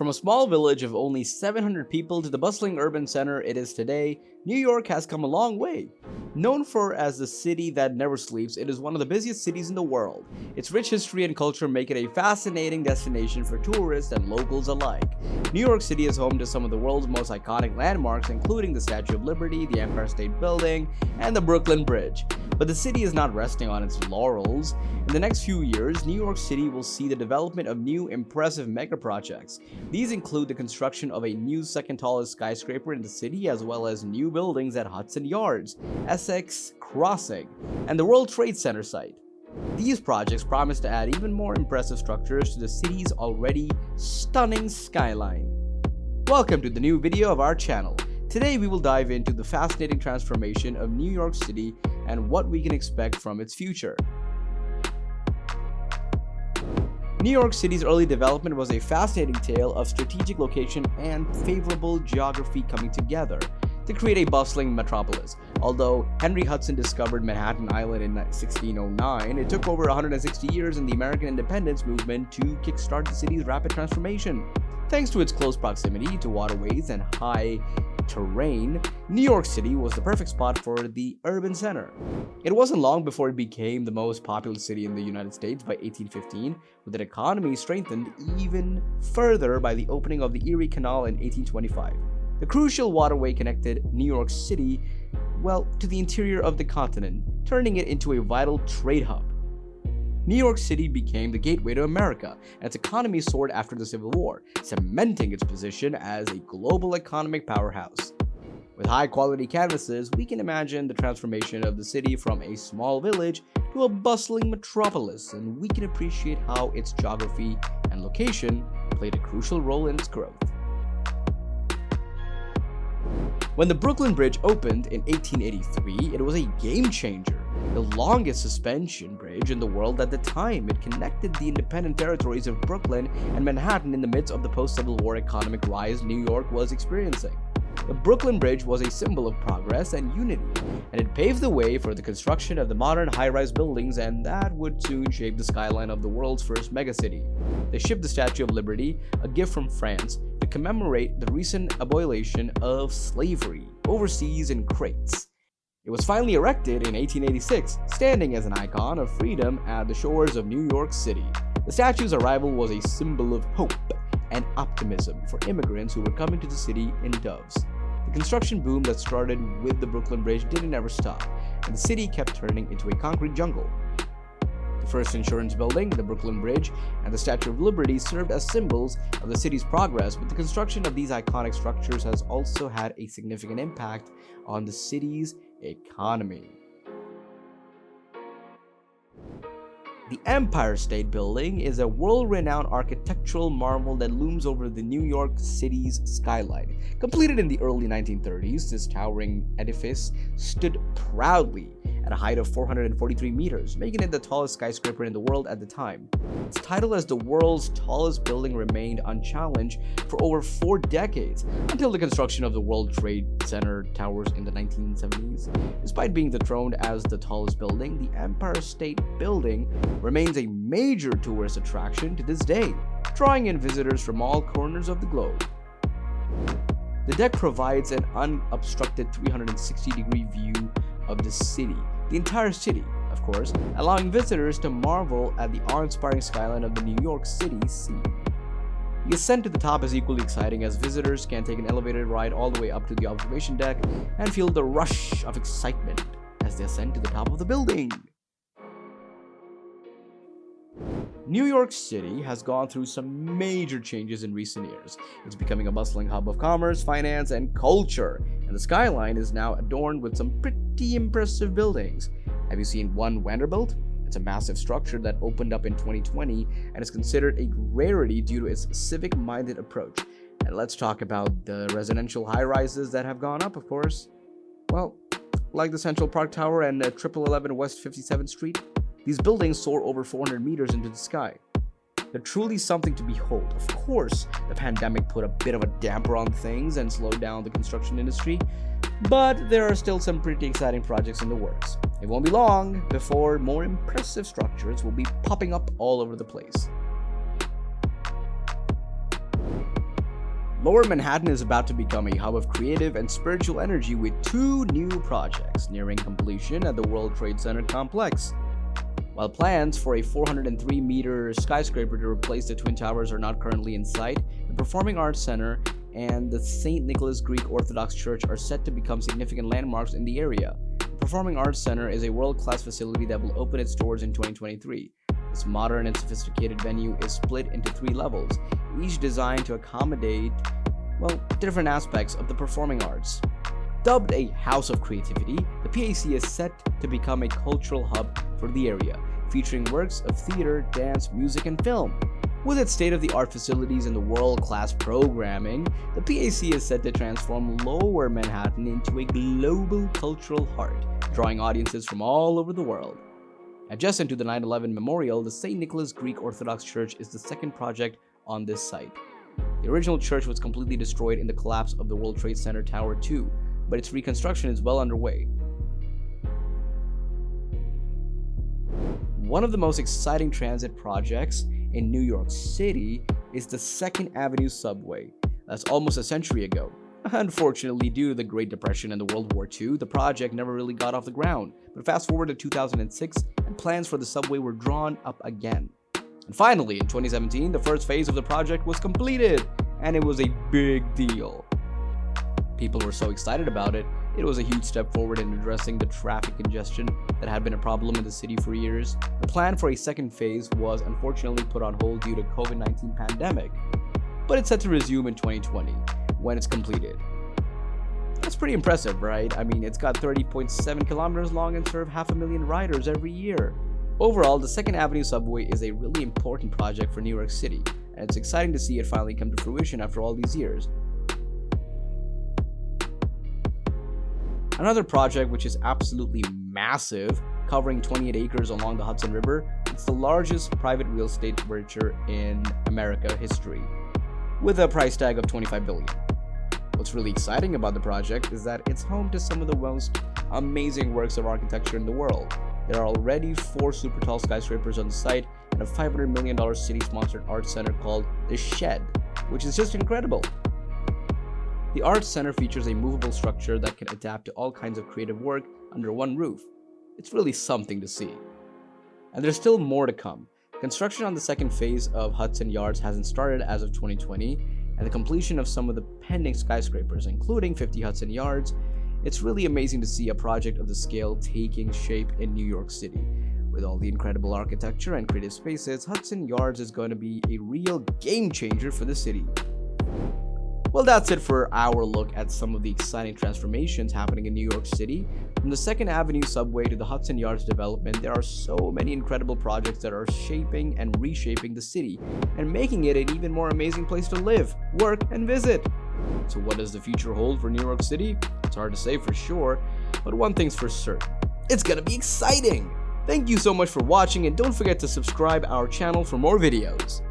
From a small village of only 700 people to the bustling urban center it is today, New York has come a long way. Known for as the city that never sleeps, it is one of the busiest cities in the world. Its rich history and culture make it a fascinating destination for tourists and locals alike. New York City is home to some of the world's most iconic landmarks, including the Statue of Liberty, the Empire State Building, and the Brooklyn Bridge. But the city is not resting on its laurels. In the next few years, New York City will see the development of new impressive mega projects. These include the construction of a new second tallest skyscraper in the city, as well as new buildings at Hudson Yards, Essex Crossing, and the World Trade Center site. These projects promise to add even more impressive structures to the city's already stunning skyline. Welcome to the new video of our channel. Today we will dive into the fascinating transformation of New York City and what we can expect from its future. New York City's early development was a fascinating tale of strategic location and favorable geography coming together to create a bustling metropolis. Although Henry Hudson discovered Manhattan Island in 1609, it took over 160 years in the American independence movement to kickstart the city's rapid transformation. Thanks to its close proximity to waterways and high terrain, New York City was the perfect spot for the urban center. It wasn't long before it became the most populous city in the United States by 1815, with an economy strengthened even further by the opening of the Erie Canal in 1825. The crucial waterway connected New York City, to the interior of the continent, turning it into a vital trade hub. New York City became the gateway to America, and its economy soared after the Civil War, cementing its position as a global economic powerhouse. With high-quality canvases, we can imagine the transformation of the city from a small village to a bustling metropolis, and we can appreciate how its geography and location played a crucial role in its growth. When the Brooklyn Bridge opened in 1883, it was a game-changer. The longest suspension bridge in the world at the time, it connected the independent territories of Brooklyn and Manhattan in the midst of the post-Civil War economic rise New York was experiencing. The Brooklyn Bridge was a symbol of progress and unity, and it paved the way for the construction of the modern high-rise buildings, and that would soon shape the skyline of the world's first megacity. They shipped the Statue of Liberty, a gift from France, to commemorate the recent abolition of slavery overseas in crates. It was finally erected in 1886, standing as an icon of freedom at the shores of New York City. The statue's arrival was a symbol of hope and optimism for immigrants who were coming to the city in doves. The construction boom that started with the Brooklyn Bridge didn't ever stop, and the city kept turning into a concrete jungle. The first insurance building, the Brooklyn Bridge, and the Statue of Liberty served as symbols of the city's progress, but the construction of these iconic structures has also had a significant impact on the city's economy. The Empire State Building is a world-renowned architectural marvel that looms over the New York City's skyline. Completed in the early 1930s, this towering edifice stood proudly at a height of 443 meters, making it the tallest skyscraper in the world at the time. Its title as the world's tallest building remained unchallenged for over 4 decades, until the construction of the World Trade Center towers in the 1970s. Despite being dethroned as the tallest building, the Empire State Building remains a major tourist attraction to this day, drawing in visitors from all corners of the globe. The deck provides an unobstructed 360-degree view of the city, the entire city, of course, allowing visitors to marvel at the awe-inspiring skyline of the New York City scene. The ascent to the top is equally exciting, as visitors can take an elevated ride all the way up to the observation deck and feel the rush of excitement as they ascend to the top of the building. New York City has gone through some major changes in recent years. It's becoming a bustling hub of commerce, finance, and culture, and the skyline is now adorned with some pretty impressive buildings. Have you seen One Vanderbilt? It's a massive structure that opened up in 2020 and is considered a rarity due to its civic-minded approach. And let's talk about the residential high-rises that have gone up, of course. Like the Central Park Tower and 1111 West 57th Street. These buildings soar over 400 meters into the sky. They're truly something to behold. Of course, the pandemic put a bit of a damper on things and slowed down the construction industry, but there are still some pretty exciting projects in the works. It won't be long before more impressive structures will be popping up all over the place. Lower Manhattan is about to become a hub of creative and spiritual energy with 2 new projects nearing completion at the World Trade Center complex. While plans for a 403-meter skyscraper to replace the Twin Towers are not currently in sight, the Performing Arts Center and the St. Nicholas Greek Orthodox Church are set to become significant landmarks in the area. The Performing Arts Center is a world-class facility that will open its doors in 2023. This modern and sophisticated venue is split into 3 levels, each designed to accommodate, different aspects of the performing arts. Dubbed a house of creativity, the PAC is set to become a cultural hub for the area, featuring works of theater, dance, music, and film. With its state-of-the-art facilities and the world-class programming, the PAC is set to transform Lower Manhattan into a global cultural heart, drawing audiences from all over the world. Adjacent to the 9/11 memorial, the St. Nicholas Greek Orthodox Church is the second project on this site. The original church was completely destroyed in the collapse of the World Trade Center Tower 2, but its reconstruction is well underway. One of the most exciting transit projects in New York City is the 2nd Avenue subway. That's almost a century ago. Unfortunately, due to the Great Depression and the World War II, the project never really got off the ground. But fast forward to 2006, and plans for the subway were drawn up again. And finally, in 2017, the first phase of the project was completed, and it was a big deal. People were so excited about it. It was a huge step forward in addressing the traffic congestion that had been a problem in the city for years. The plan for a second phase was unfortunately put on hold due to COVID-19 pandemic, but it's set to resume in 2020 when it's completed. That's pretty impressive, right? I mean, it's got 30.7 kilometers long and serve 500,000 riders every year. Overall, the 2nd Avenue subway is a really important project for New York City, and it's exciting to see it finally come to fruition after all these years. Another project which is absolutely massive, covering 28 acres along the Hudson River, it's the largest private real estate venture in America history, with a price tag of $25 billion. What's really exciting about the project is that it's home to some of the most amazing works of architecture in the world. There are already 4 super tall skyscrapers on the site and a $500 million city-sponsored arts center called The Shed, which is just incredible. The Arts Center features a movable structure that can adapt to all kinds of creative work under one roof. It's really something to see. And there's still more to come. Construction on the 2nd phase of Hudson Yards hasn't started as of 2020, and the completion of some of the pending skyscrapers, including 50 Hudson Yards, it's really amazing to see a project of the scale taking shape in New York City. With all the incredible architecture and creative spaces, Hudson Yards is going to be a real game changer for the city. Well, that's it for our look at some of the exciting transformations happening in New York City. From the 2nd Avenue subway to the Hudson Yards development, there are so many incredible projects that are shaping and reshaping the city and making it an even more amazing place to live, work, and visit. So what does the future hold for New York City? It's hard to say for sure, but one thing's for certain. It's gonna be exciting! Thank you so much for watching, and don't forget to subscribe our channel for more videos.